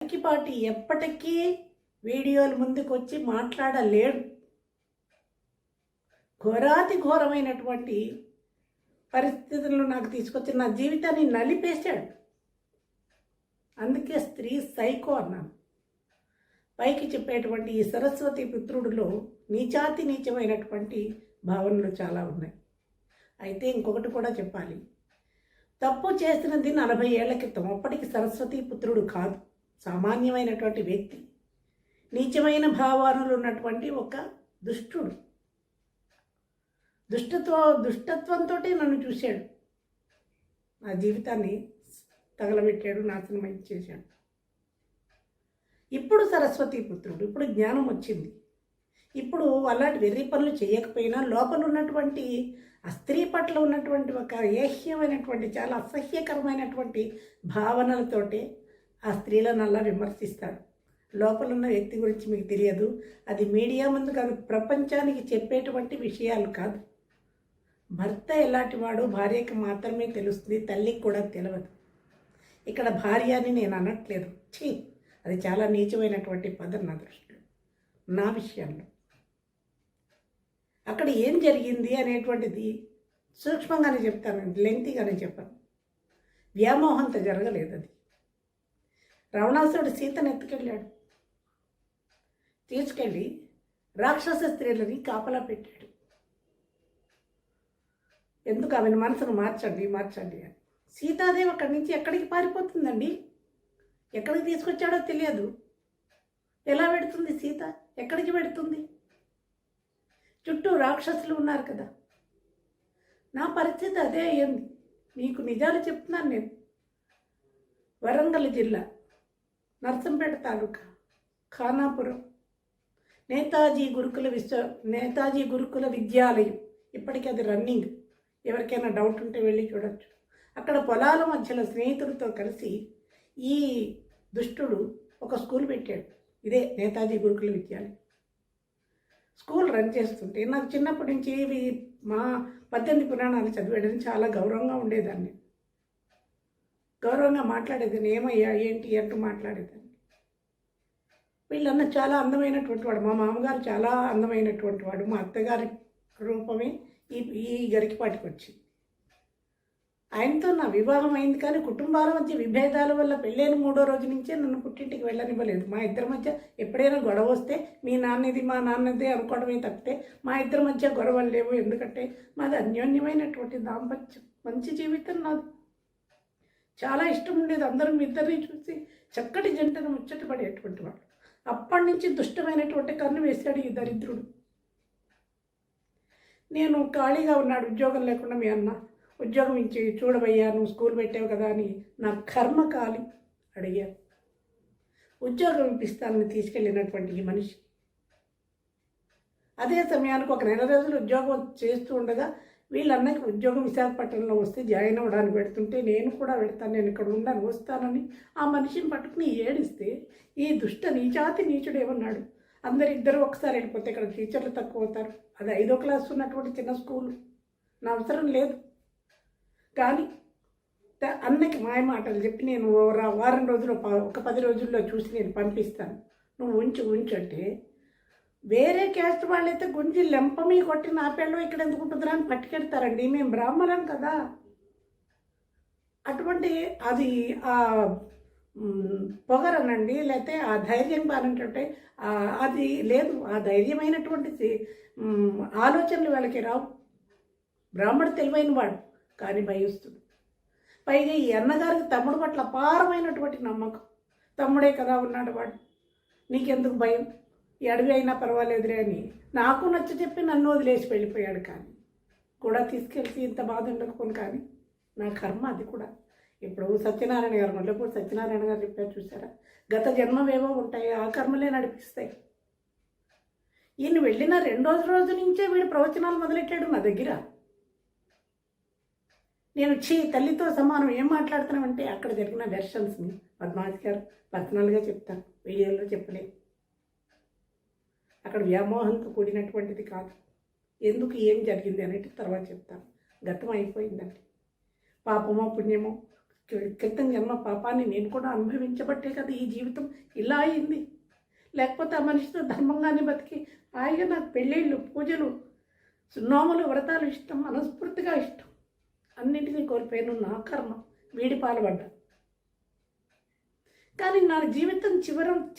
పాటి ఎప్పటికీ వీడియోల ముందుకు వచ్చి మాట్లాడలేడు. ఘోరాతి ఘోరమైనటువంటి పరిస్థితులను నాకు తీసుకొచ్చి నా జీవితాన్ని నలిపేశాడు. అందుకే స్త్రీ సైకో అన్నాను. పైకి చెప్పేటువంటి ఈ సరస్వతి పుత్రుడిలో నీచాతి నీచమైనటువంటి భావనలు చాలా ఉన్నాయి. అయితే ఇంకొకటి కూడా చెప్పాలి. తప్పు చేసినది 40 ఏళ్ల క్రితం. అప్పటికి సరస్వతి పుత్రుడు కాదు, సామాన్యమైనటువంటి వ్యక్తి, నీచమైన భావనలు ఉన్నటువంటి ఒక దుష్టుడు. దుష్టత్వంతో నన్ను చూశాడు, నా జీవితాన్ని తగలబెట్టాడు, నాశనం చేశాడు. ఇప్పుడు సరస్వతి పుత్రుడు, ఇప్పుడు జ్ఞానం వచ్చింది. ఇప్పుడు అలాంటి వెర్రి పనులు చేయకపోయినా లోపల ఉన్నటువంటి ఆ స్త్రీ పట్ల ఉన్నటువంటి ఒక ఏహ్యమైనటువంటి చాలా అసహ్యకరమైనటువంటి భావనలతోటే ఆ స్త్రీలను అలా విమర్శిస్తాడు. లోపల ఉన్న వ్యక్తి గురించి మీకు తెలియదు. అది మీడియా ముందు కాదు, ప్రపంచానికి చెప్పేటువంటి విషయాలు కాదు. భర్త ఎలాంటి వాడు భార్యకి మాత్రమే తెలుస్తుంది, తల్లికి కూడా తెలియదు. ఇక్కడ భార్య అని నేను అనట్లేదు, అది చాలా నీచమైనటువంటి పదం నా దృష్టిలో, నా విషయంలో. అక్కడ ఏం జరిగింది అనేటువంటిది సూక్ష్మంగానే చెప్తాను, లెంగ్తీగానే చెప్పాను. వ్యామోహంతో జరగలేదు అది. రావణాసురుడు సీతను ఎత్తుకెళ్ళాడు, తీసుకెళ్ళి రాక్షస స్త్రీలని కాపలా పెట్టాడు. ఎందుకు ఆమెను మనసును మార్చండి అని. సీతాదేవి అక్కడి నుంచి ఎక్కడికి పారిపోతుందండి? ఎక్కడికి తీసుకొచ్చాడో తెలియదు. ఎలా పెడుతుంది సీత? ఎక్కడికి పెడుతుంది? చుట్టూ రాక్షసులు ఉన్నారు కదా. నా పరిస్థితి అదే అయ్యింది. నీకు నిజాలు చెప్తున్నాను నేను. వరంగల్ జిల్లా నర్సంపేట తాలూకా ఖానాపురం నేతాజీ గురుకుల విద్యాలయం, ఇప్పటికీ అది రన్నింగ్. ఎవరికైనా డౌట్ ఉంటే వెళ్ళి చూడొచ్చు. అక్కడ పొలాల మధ్యలో స్నేహితులతో కలిసి ఈ దుష్టుడు ఒక స్కూల్ పెట్టాడు. ఇదే నేతాజీ గురుకుల విద్యాలయం. స్కూల్ రన్ చేస్తుంటే నాకు చిన్నప్పటి నుంచి ఇవి మా 18 పురాణాలు చదివేయడం చాలా గౌరవంగా ఉండేదాన్ని. గౌరవంగా మాట్లాడేదాన్ని. ఏమయ్యా ఏంటి అంటూ మాట్లాడేదాన్ని. వీళ్ళన్న చాలా అందమైనటువంటి వాడు. మా మామగారు చాలా అందమైనటువంటి వాడు. మా అత్తగారి రూపమే ఈ గరికిపాటికి వచ్చింది. ఆయనతో నా వివాహం అయింది, కానీ కుటుంబాల మధ్య విభేదాల వల్ల పెళ్ళైన 3వ రోజు నుంచే నన్ను పుట్టింటికి వెళ్ళనివ్వలేదు. మా ఇద్దరి మధ్య ఎప్పుడైనా గొడవ వస్తే మీ నాన్నది మా నాన్నది అనుకోవడమే తప్పితే మా ఇద్దరి మధ్య గొడవలు లేవు. ఎందుకంటే మాది అన్యోన్యమైనటువంటి దాంపత్యం, మంచి జీవితం నాది. చాలా ఇష్టం ఉండేది. అందరం ఇద్దరిని చూసి చక్కటి జంటను ముచ్చటపడేటువంటి వాడు. అప్పటి నుంచి దుష్టమైనటువంటి కన్ను వేశాడు ఈ దరిద్రుడు. నేను ఖాళీగా ఉన్నాడు, ఉద్యోగం లేకుండా. మీ అన్న ఉద్యోగం ఇచ్చి చూడబయ్యా, నువ్వు స్కూల్ పెట్టావు కదా అని నా కర్మ కాలి అడిగాను. ఉద్యోగం ఇప్పిస్తానని తీసుకెళ్ళినటువంటి ఈ మనిషి అదే సమయానికి ఒక 4 రోజులు ఉద్యోగం చేస్తూ ఉండగా వీళ్ళన్నకి ఉద్యోగం విశాఖపట్నంలో వస్తే జాయిన్ అవ్వడానికి పెడుతుంటే నేను కూడా పెడతాను, నేను ఇక్కడ ఉండను, వస్తానని ఆ మనిషిని పట్టుకుని ఏడిస్తే ఈ నీచాతి నీచుడు ఏమన్నాడు, ఇద్దరు ఒకసారి వెళ్ళిపోతే ఇక్కడ టీచర్లు తక్కువ అవుతారు, అది 5వ క్లాస్ ఉన్నటువంటి చిన్న స్కూలు, నా అవసరం లేదు. కానీ అన్నకి మాయ మాటలు చెప్పి నేను వారం రోజులు ఒక 10 రోజుల్లో చూసి నేను పంపిస్తాను, నువ్వు ఉంచు అంటే వేరే క్యాస్ట్ వాళ్ళైతే గుంజి లెంపమీ కొట్టి నా పిల్లలు ఇక్కడ ఎందుకు ఉంటుందిరా అని పట్టుకెడతారండి. మేము బ్రాహ్మణం కదా. అటువంటి అది ఆ పొగరనండి, లేకపోతే ఆ ధైర్యం బానంటే అది లేదు. ఆ ధైర్యమైనటువంటి ఆలోచనలు వాళ్ళకి రావు. బ్రాహ్మడు తెలివైన వాడు, కానీ భయస్తుడు. పైగా ఈ అన్నగారికి తమ్ముడు పట్ల అపారమైనటువంటి నమ్మకం. తమ్ముడే కదా ఉన్నాడు వాడు, నీకెందుకు భయం, ఈ అడవి అయినా పర్వాలేదురే అని నాకు నచ్చ చెప్పి నన్ను వదిలేసి వెళ్ళిపోయాడు. కానీ కూడా తీసుకెళ్తే ఇంత బాధ ఉండకపోను. కానీ నా కర్మ అది కూడా. ఇప్పుడు సత్యనారాయణ గారు మొదలప్పుడు సత్యనారాయణ గారు చెప్పారు చూసారా, గత జన్మవేవో ఉంటాయి, ఆ కర్మలే నడిపిస్తాయి. ఈయన వెళ్ళిన 2వ రోజు నుంచే వీడు ప్రవచనాలు మొదలెట్టాడు నా దగ్గర. నేను తల్లితో సమానం ఏం మాట్లాడుతున్నామంటే అక్కడ జరిగిన వెర్షన్స్ని పద్మావతి గారు పర్సనల్గా చెప్తాను, వీడియోలో చెప్పలేదు. అక్కడ వ్యామోహంతో కూడినటువంటిది కాదు. ఎందుకు ఏం జరిగింది అనేది తర్వాత చెప్తాను. గతం అయిపోయిందండి. పాపమో పుణ్యమో క్రితం జన్మ పాపాన్ని నేను కూడా అనుభవించబట్టే కదా ఈ జీవితం ఇలా అయింది. లేకపోతే ఆ మనిషితో ధర్మంగానే బతికి హాయిగా నాకు పెళ్ళిళ్ళు, పూజలు, నోములు, వ్రతాలు ఇష్టం, మనస్ఫూర్తిగా ఇష్టం. అన్నింటినీ కోల్పోయాను, నా కర్మ, వీడి పాల్పడ్డా. కానీ నా జీవితం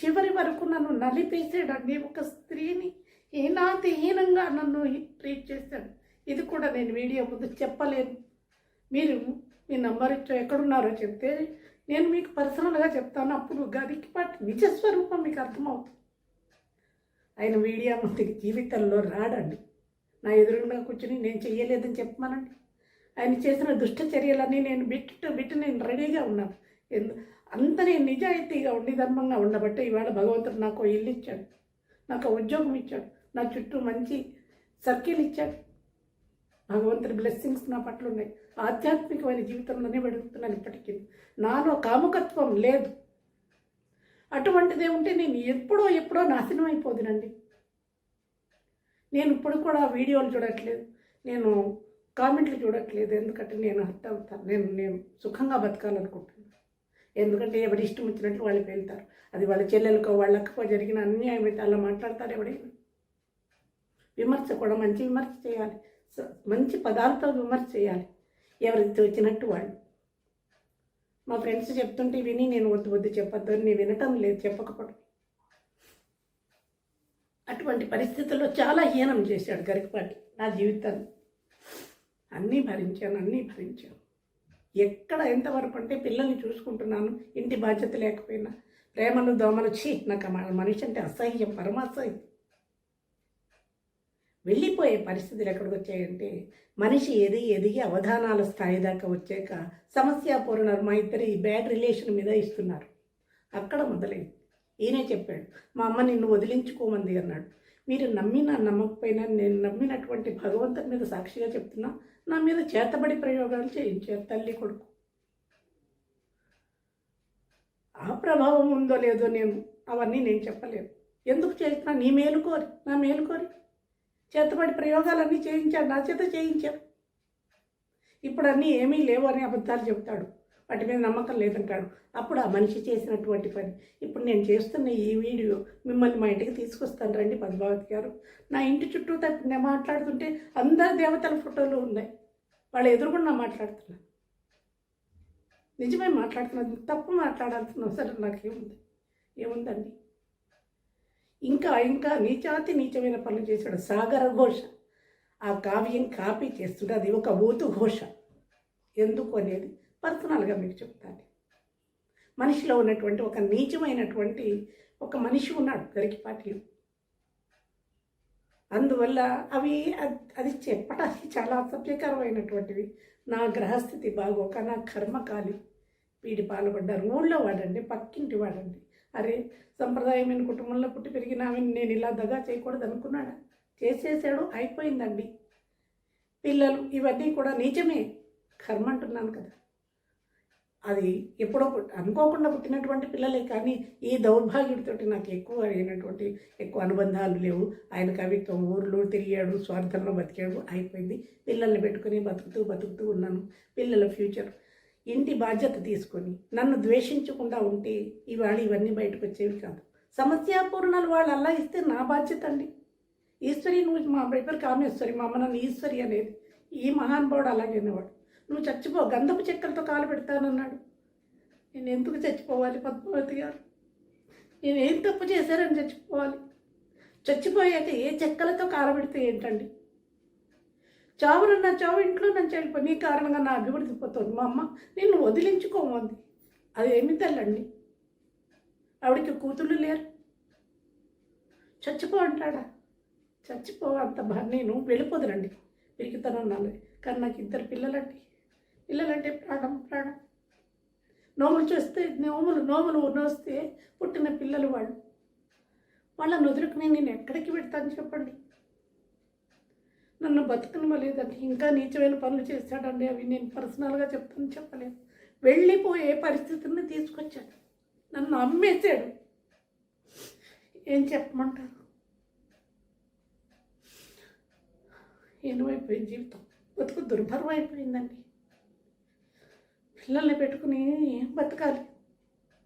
చివరి వరకు నన్ను నలిపేసాడండి. ఒక స్త్రీని హీనంగా నన్ను ట్రీట్ చేశాడు. ఇది కూడా నేను వీడియో ముందు చెప్పలేను. మీరు మీ నంబర్ ఇచ్చో ఎక్కడున్నారో చెప్తే నేను మీకు పర్సనల్గా చెప్తాను. అప్పుడు గరికపాటి నిజస్వరూపం మీకు అర్థమవుతుంది. ఆయన వీడియో ముందుకి జీవితంలో రాడండి. నా ఎదురుగా కూర్చుని నేను చెయ్యలేదని చెప్పమానండి. ఆయన చేసిన దుష్ట చర్యలన్నీ నేను బిట్టు నేను రెడీగా ఉన్నాను. అంత నేను నిజాయితీగా ఉండి ధర్మంగా ఉండబట్టే ఇవాళ భగవంతుడు నాకు ఇల్లు ఇచ్చాడు, నాకు ఉద్యోగం ఇచ్చాడు, నా చుట్టూ మంచి సర్కిల్ ఇచ్చాడు. భగవంతుడి బ్లెస్సింగ్స్ నా పట్ల ఉన్నాయి. ఆధ్యాత్మికమైన జీవితంలోనే వెడుగుతున్నాను. ఇప్పటికీ నాలో కాముకత్వం లేదు. అటువంటిదే ఉంటే నేను ఎప్పుడో నాశనం అయిపోదునండి. నేను ఇప్పుడు కూడా వీడియోలు చూడట్లేదు, నేను కామెంట్లు చూడట్లేదు. ఎందుకంటే నేను హర్ట్ అవుతాను. నేను సుఖంగా బతకాలనుకుంటున్నాను. ఎందుకంటే ఎవరి ఇష్టం వచ్చినట్లు వాళ్ళు వెళ్తారు. అది వాళ్ళ చెల్లెలకో వాళ్ళ అక్కకో జరిగిన అన్యాయం అయితే అలా మాట్లాడతారు. ఎవడైనా విమర్శ కూడా మంచి విమర్శ చేయాలి, మంచి పదాలతో విమర్శ చేయాలి. ఎవరికి వచ్చినట్టు వాళ్ళు. మా ఫ్రెండ్స్ చెప్తుంటే విని నేను వద్దు చెప్పొద్దు అని నేను వినటం లేదు, చెప్పకపోవడం. అటువంటి పరిస్థితుల్లో చాలా హీనం చేశాడు గరికపాటి నా జీవితాన్ని. అన్నీ భరించాను. ఎక్కడ ఎంతవరకు అంటే పిల్లల్ని చూసుకుంటున్నాను, ఇంటి బాధ్యత లేకపోయినా, ప్రేమలు దోమలు నాకు మనిషి అంటే అసహ్యం, పరమాసహ్యం. వెళ్ళిపోయే పరిస్థితులు ఎక్కడికి వచ్చాయంటే మనిషి ఎదిగి అవధానాల స్థాయి దాకా వచ్చాక సమస్యాపూర్ణాలు మా ఇద్దరు ఈ బ్యాడ్ రిలేషన్ మీద ఇస్తున్నారు. అక్కడ మొదలైంది. ఈయనే చెప్పాడు, మా అమ్మ నిన్ను వదిలించుకోమంది అన్నాడు. మీరు నమ్మినా నమ్మకపోయినా నేను నమ్మినటువంటి భగవంతుని మీద సాక్షిగా చెప్తున్నా, నా మీద చేతబడి ప్రయోగాలు చేయించారు తల్లి కొడుకు. ఆ ప్రభావం ఉందో లేదో అవన్నీ నేను చెప్పలేను. ఎందుకు చేస్తున్నా? నీ మేలుకోరి, నా మేలుకోరి చేతబడి ప్రయోగాలన్నీ చేయించాడు, నా చేత చేయించాడు. ఇప్పుడు అన్నీ ఏమీ లేవు అని అబద్ధాలు చెప్తాడు, వాటి మీద నమ్మకం లేదంటాడు. అప్పుడు ఆ మనిషి చేసినటువంటి పని. ఇప్పుడు నేను చేస్తున్న ఈ వీడియో మిమ్మల్ని మా ఇంటికి తీసుకొస్తాను రండి పద్మావతి గారు. నా ఇంటి చుట్టూ నేను మాట్లాడుతుంటే అందరు దేవతల ఫోటోలు ఉన్నాయి. వాళ్ళు ఎదురుగుండా మాట్లాడుతున్నారు. నిజమే మాట్లాడుతున్నది, తప్పు మాట్లాడాల్సిన అవసరం ఏముందండి. ఇంకా నీచమైన పనులు చేశాడు. సాగర ఘోష ఆ కావ్యం కాపీ చేస్తుంటే అది ఒక ఊతు ఘోష. ఎందుకు అనేది పర్సనల్గా మీకు చెప్తాను. మనిషిలో ఉన్నటువంటి ఒక నీచమైనటువంటి ఒక మనిషి ఉన్నాడు గరికపాటిలో. అందువల్ల అది చెప్పడానికి చాలా అసభ్యకరమైనటువంటివి. నా గ్రహస్థితి బాగోక నా కర్మకాలి వీడి పాల్పడ్డారు. ఊళ్ళో వాడండి, పక్కింటి వాడండి. అరే సంప్రదాయమైన కుటుంబంలో పుట్టి పెరిగిన నేను ఇలా దగా చేయకూడదు అనుకున్నాడా? చేసేసాడు, అయిపోయిందండి. పిల్లలు ఇవన్నీ కూడా నిజమే, కర్మ అంటున్నాను కదా. అది ఎప్పుడో అనుకోకుండా పుట్టినటువంటి పిల్లలే. కానీ ఈ దౌర్భాగ్యుడితోటి నాకు ఎక్కువ అనుబంధాలు లేవు. ఆయన కవిత్వం, ఊర్లు తిరిగాడు, స్వార్థంలో బతికాడు, అయిపోయింది. పిల్లల్ని పెట్టుకుని బతుకుతూ ఉన్నాను. పిల్లల ఫ్యూచర్, ఇంటి బాధ్యత తీసుకొని నన్ను ద్వేషించకుండా ఉంటే ఇవాళ ఇవన్నీ బయటకు వచ్చేవి కాదు. సమస్యాపూర్ణాలు వాళ్ళు అలా ఇస్తే నా బాధ్యత అండి. ఈశ్వరి నువ్వు, మా పేరు కామేశ్వరి, మా అమ్మ నన్ను ఈశ్వరి అనేది. ఈ మహానుభావుడు అలాగేనేవాడు. నువ్వు చచ్చిపో, గంధపు చెక్కలతో కాలు పెడతానన్నాడు. నేను ఎందుకు చచ్చిపోవాలి పద్మావతి గారు? నేను ఏం తప్పు చేశారని చచ్చిపోవాలి? చచ్చిపోయాక ఏ చెక్కలతో కాలబెడితే ఏంటండి? చావునన్నా చావు, ఇంట్లో నన్ను చనిపోయి నీ కారణంగా నా అభివృద్ధి పోతుంది. మా అమ్మ నిన్ను వదిలించుకోమంది. అది ఏమి తల్లండి? ఆవిడికి కూతుళ్ళు లేరు. చచ్చిపో అంటాడా? చచ్చిపో అంత నేను వెళ్ళిపోదునండి, పిరికితనన్నాను. కానీ నాకు 2 పిల్లలంటే ప్రాణం. నోములు చూస్తే నోములు నోస్తే పుట్టిన పిల్లలు వాళ్ళని వదులుకుని నేను ఎక్కడికి పెడతాను చెప్పండి? నన్ను బతుకనివ్వలేదండి. ఇంకా నీచమైన పనులు చేశాడండి. అవి నేను పర్సనల్గా చెప్పలేను. వెళ్ళిపోయే పరిస్థితిని తీసుకొచ్చాడు. నన్ను అమ్మేశాడు. ఏం చెప్పమంటారు? ఏనువైపోయింది జీవితం. బతుకు దుర్భరం అయిపోయిందండి. పిల్లల్ని పెట్టుకుని బతకాలి.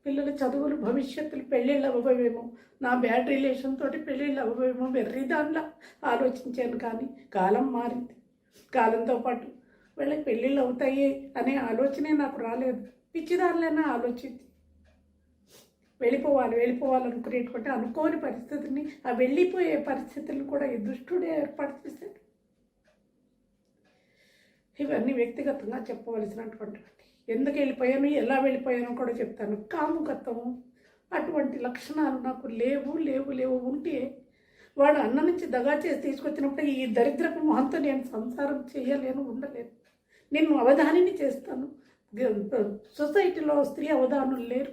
పిల్లల చదువులు, భవిష్యత్తులు, పెళ్ళిళ్ళు అవ్వవేమో, నా బ్యాడ్ రిలేషన్ తోటి పెళ్ళిళ్ళు అవ్వవేమో వెర్రి దానిలా ఆలోచించాను. కానీ కాలం మారింది. కాలంతో పాటు వీళ్ళకి పెళ్ళిళ్ళు అవుతాయి అనే ఆలోచనే నాకు రాలేదు. పిచ్చిదారులైనా ఆలోచించి వెళ్ళిపోవాలనుకునేటువంటి అనుకోని పరిస్థితిని, ఆ వెళ్ళిపోయే పరిస్థితులను కూడా ఈ దుష్టుడే ఏర్పాటు చేశాడు. ఇవన్నీ వ్యక్తిగతంగా చెప్పవలసినటువంటి, ఎందుకు వెళ్ళిపోయాను, ఎలా వెళ్ళిపోయానో కూడా చెప్తాను. కాముకత్వం అటువంటి లక్షణాలు నాకు లేవు. ఉంటే వాడు అన్న నుంచి దగా చేసి తీసుకొచ్చినప్పుడు ఈ దరిద్రపు మొహంతో నేను సంసారం చేయలేను, ఉండలేను. నేను అవధానిని చేస్తాను. సొసైటీలో స్త్రీ అవధానులు లేరు.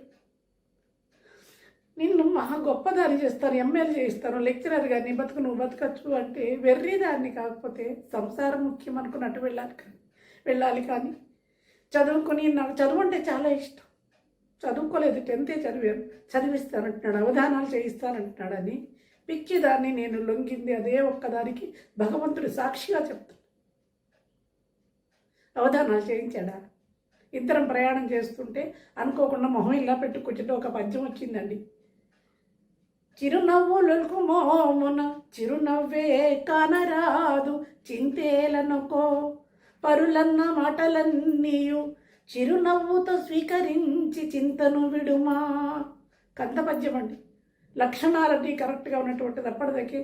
నిన్ను మహా గొప్పదారి చేస్తాను, ఎమ్మెల్యే చేస్తాను, లెక్చరర్గా నీ బతుకు నువ్వు బతకచ్చు అంటే వెర్రిదాన్ని. కాకపోతే సంసారం ముఖ్యం అనుకున్నట్టు వెళ్ళాలి కానీ చదువుకొని, నాకు చదువు అంటే చాలా ఇష్టం, చదువుకోలేదు, 10th చదివాను, చదివిస్తానంటున్నాడు, అవధానాలు చేయిస్తానంటున్నాడు అని పిచ్చిదాన్ని నేను లొంగింది అదే ఒక్కదానికి భగవంతుడు సాక్షిగా చెప్తాడు. అవధానాలు చేయించాడా? ఇద్దరం ప్రయాణం చేస్తుంటే అనుకోకుండా మొహం ఇలా పెట్టు కూర్చుంటే ఒక పద్యం వచ్చిందండి. చిరునవ్వులకు మోమున చిరునవ్వే కానరాదు, చింతేలనుకో పరులన్న మాటలన్నీయు చిరునవ్వుతో స్వీకరించి చింతను విడుమా. కంద పద్యం అండి. లక్షణాలన్నీ కరెక్ట్గా ఉన్నటువంటిది అప్పటిదకి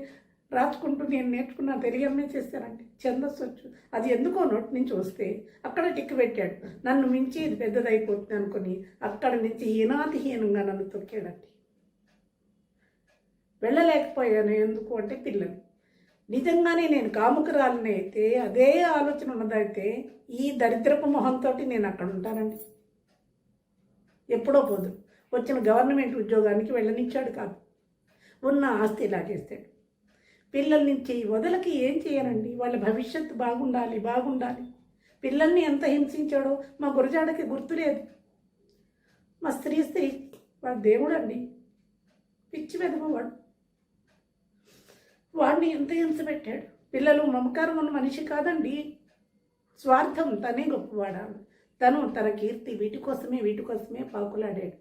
రాసుకుంటూ నేను నేర్చుకున్నా, తెలియమే చేస్తానండి. ఛందస్సు వచ్చు, అది ఎందుకో నోటి నుంచి వస్తే అక్కడ టిక్కు పెట్టాడు. నన్ను మించి ఇది పెద్దదైపోతుంది అనుకుని అక్కడి నుంచి హీనాతిహీనంగా నన్ను తొక్కాడండి. వెళ్ళలేకపోయాను. ఎందుకు అంటే పిల్లలు. నిజంగానే నేను కాముకురాలని అయితే, అదే ఆలోచన ఉన్నదైతే ఈ దరిద్రపు మొహంతో నేను అక్కడ ఉంటానండి. ఎప్పుడో పోదు. వచ్చిన గవర్నమెంట్ ఉద్యోగానికి వెళ్ళనిచ్చాడు కాదు, ఉన్న ఆస్తి ఇలా చేస్తాడు. పిల్లల నుంచి వదలకి ఏం చేయనండి, వాళ్ళ భవిష్యత్తు బాగుండాలి. పిల్లల్ని ఎంత హింసించాడో మా గురజాడకి గుర్తులేదు. మా స్త్రీ వాడు దేవుడు అండి, పిచ్చి వెదమవాడు. వాడిని ఎంత హింస పెట్టాడు. పిల్లలు మమకారం ఉన్న మనిషి కాదండి, స్వార్థం. తనే గొప్పవాడాడు. తన కీర్తి వీటి కోసమే పాకులాడాడు.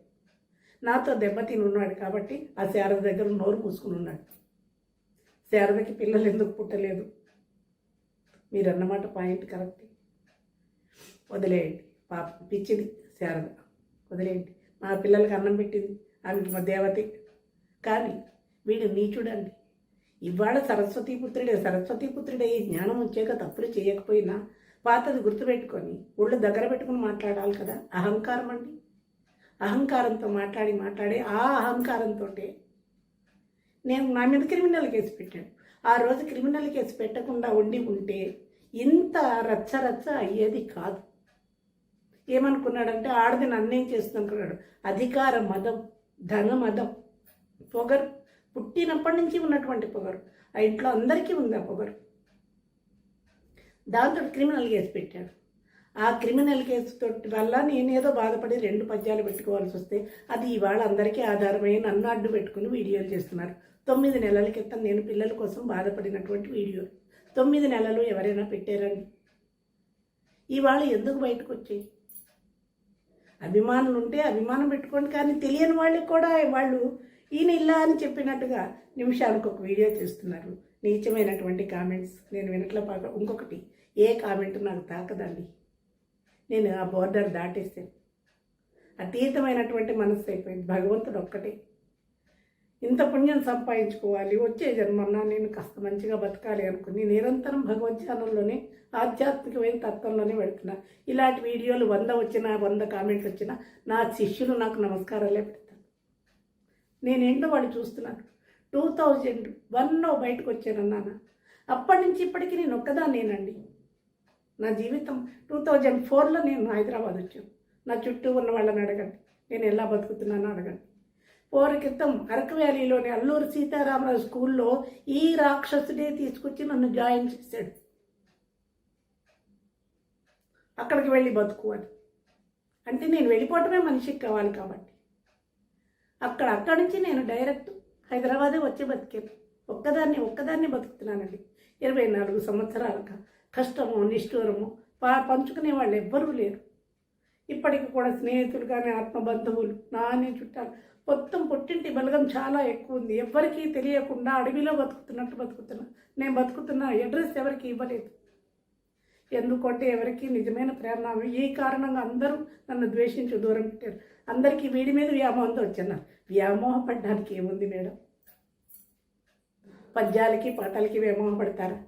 నాతో దెబ్బతిని ఉన్నాడు కాబట్టి ఆ శారద దగ్గర నోరు మూసుకుని ఉన్నాడు. శారదకి పిల్లలు ఎందుకు పుట్టలేదు? మీరు అన్నమాట పాయింట్ కరెక్ట్. వదిలేయండి, పాప పిచ్చిది శారద, వదిలేయండి. మా పిల్లలకి అన్నం పెట్టింది, ఆమెకి మా దేవతే. కానీ వీడు నీచుడండి. ఇవాళ సరస్వతీపుత్రుడే జ్ఞానం వచ్చాక తప్పులు చేయకపోయినా పాతది గుర్తుపెట్టుకొని ఒళ్ళు దగ్గర పెట్టుకుని మాట్లాడాలి కదా. అహంకారం అండి. అహంకారంతో మాట్లాడి ఆ అహంకారంతో నేను నా మీద క్రిమినల్ కేసు పెట్టాడు. ఆ రోజు క్రిమినల్ కేసు పెట్టకుండా ఉంటే ఇంత రచ్చ అయ్యేది కాదు. ఏమనుకున్నాడంటే ఆడది నన్నేం చేస్తుంది అనుకున్నాడు. అధికార మదం, ధన మదం, పొగరు, పుట్టినప్పటి నుంచి ఉన్నటువంటి పొగరు. ఆ ఇంట్లో అందరికీ ఉంది ఆ పొగరు. దాంతో క్రిమినల్ కేసు పెట్టాడు. ఆ క్రిమినల్ కేసు వల్ల నేనేదో బాధపడి 2 పద్యాలు పెట్టుకోవాల్సి వస్తే అది ఇవాళ అందరికీ ఆధారమై నన్ను అడ్డు పెట్టుకుని వీడియోలు చేస్తున్నారు. 9 నెలల క్రితం నేను పిల్లల కోసం బాధపడినటువంటి వీడియోలు 9 నెలలు ఎవరైనా పెట్టారండి? ఇవాళ ఎందుకు బయటకు వచ్చాయి? అభిమానులు ఉంటే అభిమానం పెట్టుకోండి, కానీ తెలియని వాళ్ళకి కూడా వాళ్ళు ఈయన ఇలా అని చెప్పినట్టుగా నిమిషానికి ఒక వీడియో చేస్తున్నారు. నీచమైనటువంటి కామెంట్స్ నేను వినట్లపాక. ఇంకొకటి, ఏ కామెంట్ నాకు తాకదండి. నేను ఆ బోర్డర్ దాటేసాను. అతీతమైనటువంటి మనస్సు అయిపోయింది. భగవంతుడు ఒక్కటే. ఇంత పుణ్యం సంపాదించుకోవాలి, వచ్చే జన్మన్నా నేను కాస్త మంచిగా బతకాలి అనుకుని నిరంతరం భగవద్ధ్యానంలోనే, ఆధ్యాత్మికమైన తత్వంలోనే పెడుతున్నా. ఇలాంటి వీడియోలు 100 వచ్చినా 100 కామెంట్స్ వచ్చినా నా శిష్యులు నాకు నమస్కారాలే పెడతారు. నేనేంటో వాళ్ళు చూస్తున్నాను. 2001లో బయటకు వచ్చానన్నాను. అప్పటి నుంచి ఇప్పటికీ నేను ఒక్కదాన్నేనండి. నా జీవితం 2004లో నేను హైదరాబాద్ వచ్చాను. నా చుట్టూ ఉన్న వాళ్ళని అడగండి, నేను ఎలా బతుకుతున్నానో అడగండి. 4 క్రితం అరకు వ్యాలీలోని అల్లూరు సీతారామరాజు స్కూల్లో ఈ రాక్షసుడే తీసుకొచ్చి నన్ను జాయిన్ చేశాడు. అక్కడికి వెళ్ళి బతుకు అని అంటే నేను వెళ్ళిపోవటమే మనిషికి కావాలి కాబట్టి అక్కడి నుంచి నేను డైరెక్ట్ హైదరాబాదే వచ్చి బతికాను. ఒక్కదాన్ని బతుకుతున్నానండి. 24 సంవత్సరాలుగా కష్టము నిష్ఠూరము పంచుకునే వాళ్ళు ఎవ్వరూ లేరు. ఇప్పటికి కూడా స్నేహితులు కానీ ఆత్మబంధువులు నాని చుట్టాలు మొత్తం పుట్టింటి బలగం చాలా ఎక్కువ ఉంది. ఎవరికీ తెలియకుండా అడవిలో బతుకుతున్నట్టు బతుకుతున్నా. నేను బతుకుతున్న అడ్రస్ ఎవరికి ఇవ్వలేదు. ఎందుకంటే ఎవరికి నిజమైన ప్రేమ ఈ కారణంగా అందరూ నన్ను ద్వేషించి దూరం పెట్టారు. అందరికీ వీడి మీద వ్యామోహంతో వచ్చన్నారు. వ్యామోహం పడడానికి ఏముంది మేడం? పద్యాలకి పాటలకి వ్యామోహం పడతారా?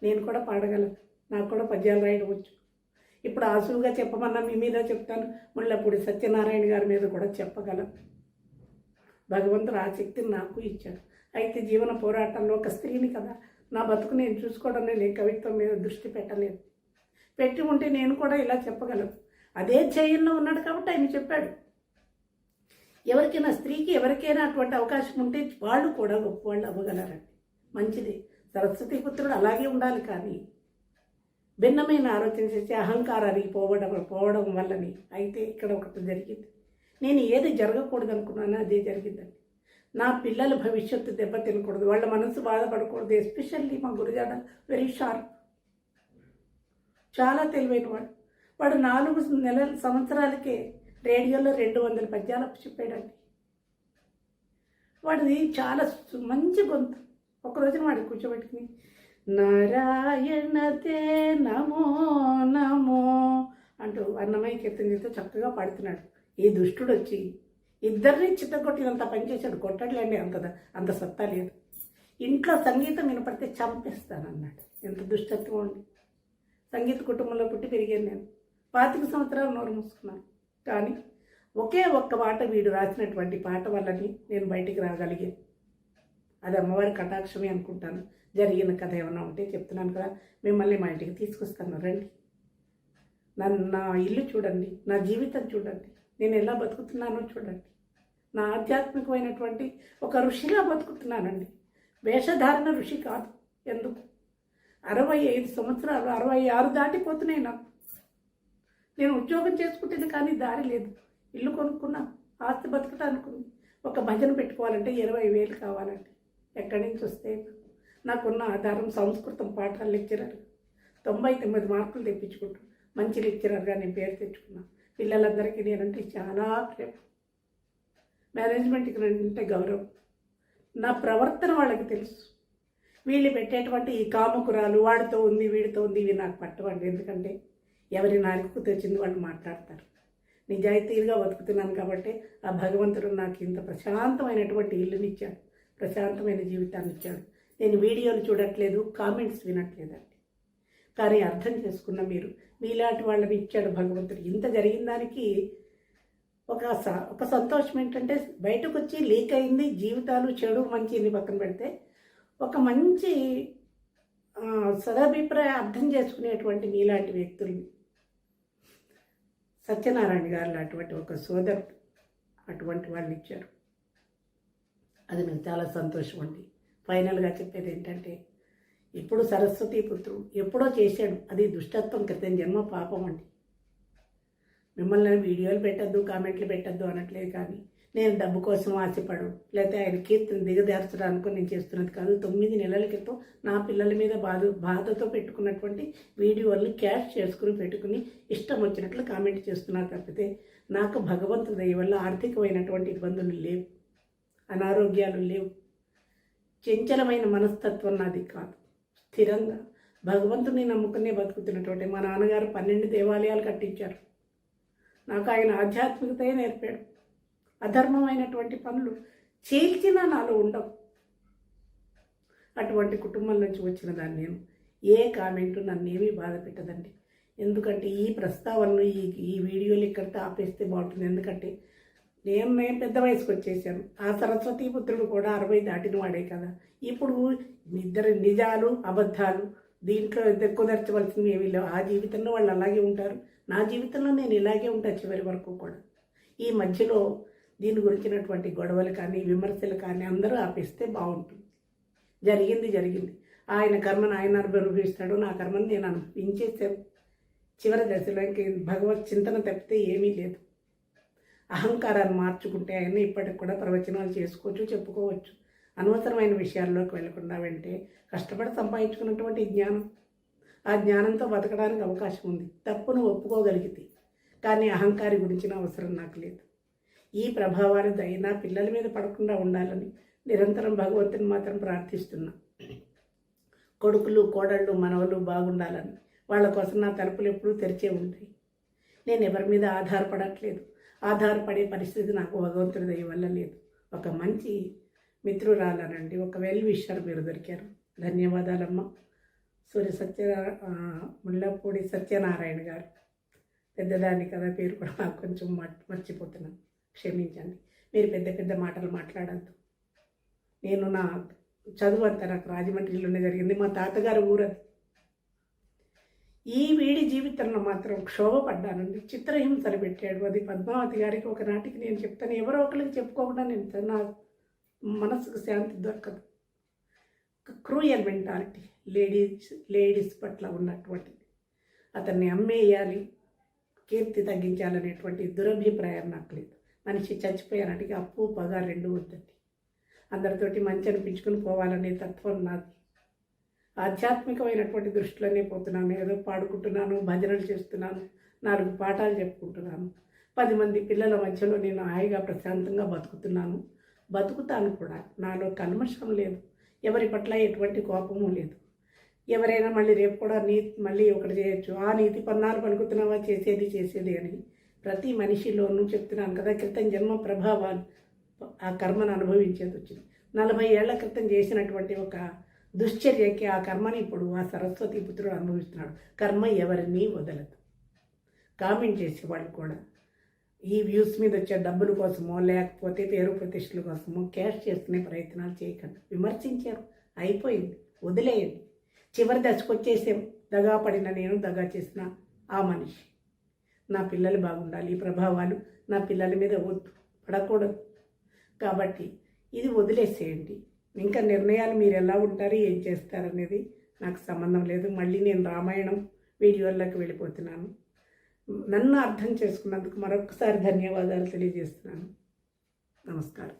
నేను కూడా పాడగలను, నాకు కూడా పద్యాలు రాయడం వచ్చు. ఇప్పుడు ఆసులుగా చెప్పమన్నా మీ మీద చెప్తాను. ముళ్ళపూడి సత్యనారాయణ గారి మీద కూడా చెప్పగలను. భగవంతుడు ఆ శక్తిని నాకు ఇచ్చాడు. అయితే జీవన పోరాటంలో ఒక స్త్రీని కదా, నా బతుకు నేను చూసుకోవడం, నేను కవిత్వం మీద దృష్టి పెట్టలేదు. పెట్టి ఉంటే నేను కూడా ఇలా చెప్పగలను. అదే ధ్యేయంలో ఉన్నాడు కాబట్టి ఆయన చెప్పాడు. ఎవరికైనా స్త్రీకి ఎవరికైనా అటువంటి అవకాశం ఉంటే వాళ్ళు కూడా గొప్పవాళ్ళు అవ్వగలరండి. మంచిది. సరస్వతి పుత్రుడు అలాగే ఉండాలి. కానీ భిన్నమైన ఆలోచన చేసి అహంకారానికి పోవడం వల్లని అయితే ఇక్కడ ఒకటి జరిగింది. నేను ఏది జరగకూడదు అనుకున్నానో అదే జరిగిందండి. నా పిల్లల భవిష్యత్తు దెబ్బతినకూడదు, వాళ్ళ మనసు బాధపడకూడదు. ఎస్పెషల్లీ మా గురుజాడ వెరీ షార్ప్, చాలా తెలివైన వాడు. వాడు 4 సంవత్సరాలకే రేడియోలో 200 పద్యాలు చెప్పాడండి. వాడిది చాలా మంచి గొంతు. ఒక రోజున వాడు కూర్చోబెట్టుకుని నారాయణతే నమో నమో అంటూ అన్నమయ్య కీర్తనతో చక్కగా పాడుతున్నాడు. ఈ దుష్టుడు వచ్చి ఇద్దరిని చిత్తగొట్టినంత పనిచేశాడు. కొట్టట్లేండి, అంత సత్తా లేదు. ఇంట్లో సంగీతం వినపడితే చంపేస్తానన్నాడు. ఎంత దుష్టత్వం అండి. సంగీత కుటుంబంలో పుట్టి పెరిగాను నేను. 25 సంవత్సరాలు నోరు మూసుకున్నాను. కానీ ఒకే ఒక్క పాట వీడు రాసినటువంటి పాట వల్లని నేను బయటికి రాగలిగాను. అది అమ్మవారి కటాక్షమే అనుకుంటాను. జరిగిన కథ ఏమన్నా ఉంటే చెప్తున్నాను కదా, మిమ్మల్ని మా ఇంటికి తీసుకొస్తాను, రండి. నా ఇల్లు చూడండి, నా జీవితం చూడండి, నేను ఎలా బతుకుతున్నానో చూడండి. నా ఆధ్యాత్మికమైనటువంటి ఒక ఋషిగా బతుకుతున్నానండి. వేషధారణ ఋషి కాదు. ఎందుకు 65 సంవత్సరాలు 66 దాటిపోతున్నాయి నాకు. నేను ఉద్యోగం చేసుకుంటుంది కానీ దారి లేదు. ఇల్లు కొనుక్కున్నా, ఆస్తి బతకటానికి ఉంది. ఒక భజన పెట్టుకోవాలంటే 20,000 కావాలండి. ఎక్కడి నుంచి వస్తే? నాకున్న ఆధారం సంస్కృతం పాఠాలు లెక్చరర్. 99 మార్కులు తెప్పించుకుంటూ మంచి లెక్చరర్గా నేను పేరు తెచ్చుకున్నా. పిల్లలందరికీ నేనంటే చాలా ప్రేమ, మేనేజ్మెంట్కి అంటే గౌరవం. నా ప్రవర్తన వాళ్ళకి తెలుసు. వీళ్ళు పెట్టేటువంటి ఈ కామకురాలు వాడితో ఉంది వీడితో ఉంది ఇవి నాకు పట్టవండి. ఎందుకంటే ఎవరి నాలుగు తెచ్చింది వాళ్ళు మాట్లాడతారు. నిజాయితీగా బతుకుతున్నాను కాబట్టి ఆ భగవంతుడు నాకు ఇంత ప్రశాంతమైనటువంటి ఇల్లునిచ్చాడు, ప్రశాంతమైన జీవితాన్ని ఇచ్చాడు. నేను వీడియోలు చూడట్లేదు, కామెంట్స్ వినట్లేదండి. కానీ అర్థం చేసుకున్న మీరు, మీలాంటి వాళ్ళని ఇచ్చాడు భగవంతుడు. ఇంత జరిగిన దానికి ఒక సంతోషం ఏంటంటే బయటకు వచ్చి లీక్ అయింది. జీవితాలు చెడు మంచి ఇన్ని పక్కన పెడితే ఒక మంచి సదాభిప్రాయం అర్థం చేసుకునేటువంటి మీలాంటి వ్యక్తుల్ని, సత్యనారాయణ గారు అటువంటి ఒక సోదరుడు అటువంటి వాళ్ళు ఇచ్చారు. అది నాకు చాలా సంతోషం అండి. ఫైనల్గా చెప్పేది ఏంటంటే, ఇప్పుడు సరస్వతి పుత్రుడు ఎప్పుడో చేశాడు, అది దుష్టత్వం, క్రితం జన్మ పాపం అండి. మిమ్మల్ని వీడియోలు పెట్టద్దు, కామెంట్లు పెట్టద్దు అనట్లేదు. కానీ నేను డబ్బు కోసం ఆశపడు, లేకపోతే ఆయన కీర్తిని దిగదార్చడానికి నేను చేస్తున్నది కాదు. 9 నెలల క్రితం నా పిల్లల మీద బాధతో పెట్టుకున్నటువంటి వీడియోల్ని క్యాష్ చేసుకుని పెట్టుకుని ఇష్టం వచ్చినట్లు కామెంట్ చేస్తున్నారు తప్పితే నాకు భగవంతుడి దయ వల్ల ఆర్థికమైనటువంటి ఇబ్బందులు లేవు, అనారోగ్యాలు లేవు, చంచలమైన మనస్తత్వం నాది కాదు. స్థిరంగా భగవంతుని నమ్ముకునే బతుకుతున్నటువంటి మా నాన్నగారు 12 దేవాలయాలు కట్టించారు. నాకు ఆయన ఆధ్యాత్మికతే నేర్పాడు. అధర్మమైనటువంటి పనులు చీల్చినా నాలో ఉండవు. అటువంటి కుటుంబం నుంచి వచ్చిన దాన్ని నేను. ఏ కామెంటు నన్ను ఏమీ బాధ పెట్టదండి. ఎందుకంటే ఈ ప్రస్తావనలు ఈ వీడియోలు ఇక్కడితో ఆపేస్తే బాగుంటుంది. ఎందుకంటే నేను పెద్ద వయసుకు వచ్చేసాను. ఆ సరస్వతి పుత్రుడు కూడా 60 దాటిన వాడే కదా. ఇప్పుడు ఇద్దరు నిజాలు అబద్ధాలు దీంట్లో కుదర్చవలసినవి ఏమీ లేవు. ఆ జీవితంలో వాళ్ళు అలాగే ఉంటారు, నా జీవితంలో నేను ఇలాగే ఉంటాను చివరి వరకు కూడా. ఈ మధ్యలో దీని గురించినటువంటి గొడవలు కానీ విమర్శలు కానీ అందరూ ఆపేస్తే బాగుంటుంది. జరిగింది. ఆయన కర్మను ఆయన అనుభవిస్తాడు, నా కర్మను నేను అనుభవించేసాను. చివరి దశలో ఇంక భగవత్ చింతన తప్పితే ఏమీ లేదు. అహంకారాన్ని మార్చుకుంటే ఆయన ఇప్పటికి కూడా ప్రవచనాలు చేసుకోవచ్చు, చెప్పుకోవచ్చు. అనవసరమైన విషయాల్లోకి వెళ్లకుండా వెంటే కష్టపడి సంపాదించుకున్నటువంటి జ్ఞానం, ఆ జ్ఞానంతో బతకడానికి అవకాశం ఉంది. తప్పును ఒప్పుకోగలిగితే. కానీ అహంకారి గురించిన అవసరం నాకు లేదు. ఈ ప్రభావాలు నా పిల్లల మీద పడకుండా ఉండాలని నిరంతరం భగవంతుని మాత్రం ప్రార్థిస్తున్నా. కొడుకులు, కోడళ్ళు, మనవలు బాగుండాలని, వాళ్ళ కోసం నా తలుపులు ఎప్పుడూ తెరిచే ఉంటాయి. నేను ఎవరి మీద ఆధారపడట్లేదు. ఆధారపడే పరిస్థితి నాకు భగవంతుడి దయ వల్ల లేదు. ఒక మంచి మిత్రురాలనండి, ఒక వెల్ విషర్ మీరు దొరికారు. ధన్యవాదాలమ్మ. ముళ్ళపూడి సత్యనారాయణ గారు. పెద్దదాన్ని కదా, పేరు కూడా నాకు కొంచెం మర్చిపోతున్నాను, క్షమించండి. మీరు పెద్ద పెద్ద మాటలు మాట్లాడద్దు. నేను నా చదువు అంతా నాకు రాజమండ్రిలోనే జరిగింది. మా తాతగారు ఊరది. ఈ వీడి జీవితంలో మాత్రం క్షోభపడ్డానండి. చిత్రహింసలు పెట్టాడు. అది పద్మావతి గారికి ఒకనాటికి నేను చెప్తాను. ఎవరో ఒకరికి చెప్పుకోకుండా నేను నా మనసుకు శాంతి దొరకదు. క్రూయల్ మెంటాలిటీ లేడీస్ పట్ల ఉన్నటువంటిది. అతన్ని అమ్మేయాలి, కీర్తి తగ్గించాలనేటువంటి దురభిప్రాయం నాకు లేదు. మనిషి చచ్చిపోయానాటికి అప్పు పగ రెండు వద్దండి. అందరితోటి మంచి అనిపించుకుని పోవాలనే తత్వం నాది. ఆధ్యాత్మికమైనటువంటి దృష్టిలోనే పోతున్నాను. ఏదో పాడుకుంటున్నాను, భజనలు చేస్తున్నాను, 4 పాఠాలు చెప్పుకుంటున్నాను. 10 మంది పిల్లల మధ్యలో నేను హాయిగా ప్రశాంతంగా బతుకుతాను కూడా. నాలో కల్మషం లేదు. ఎవరి పట్ల ఎటువంటి కోపము లేదు. ఎవరైనా మళ్ళీ రేపు కూడా మళ్ళీ ఒకటి చేయొచ్చు, ఆ నీతి పన్నాలు పలుకుతున్నావా, చేసేది అని ప్రతి మనిషిలోనూ చెప్తున్నాను కదా. క్రితం జన్మ ప్రభావాలు ఆ కర్మను అనుభవించేది వచ్చింది. 40 ఏళ్ల క్రితం చేసినటువంటి ఒక దుశ్చర్యకి ఆ కర్మని ఇప్పుడు ఆ సరస్వతి పుత్రుడు అనుభవిస్తున్నాడు. కర్మ ఎవరిని వదలదు. కామెంట్ చేసేవాళ్ళు కూడా ఈ వ్యూస్ మీద వచ్చే డబ్బుల కోసమో లేకపోతే పేరు ప్రతిష్టల కోసమో క్యాష్ చేసుకునే ప్రయత్నాలు చేయకండి. విమర్శించారు, అయిపోయింది, వదిలేయండి. చివరి దశకు వచ్చేసాం. దగా పడిన నేను, దగా చేసిన ఆ మనిషి. నా పిల్లలు బాగుండాలి. ఈ ప్రభావాలు నా పిల్లల మీద పడకూడదు. కాబట్టి ఇది వదిలేసేయండి. ఇంకా నిర్ణయాలు మీరు ఎలా ఉంటారు, ఏం చేస్తారనేది నాకు సంబంధం లేదు. మళ్ళీ నేను రామాయణం వీడియోల్లోకి వెళ్ళిపోతున్నాను. నన్ను అర్థం చేసుకున్నందుకు మరొకసారి ధన్యవాదాలు తెలియజేస్తున్నాను. నమస్కారం.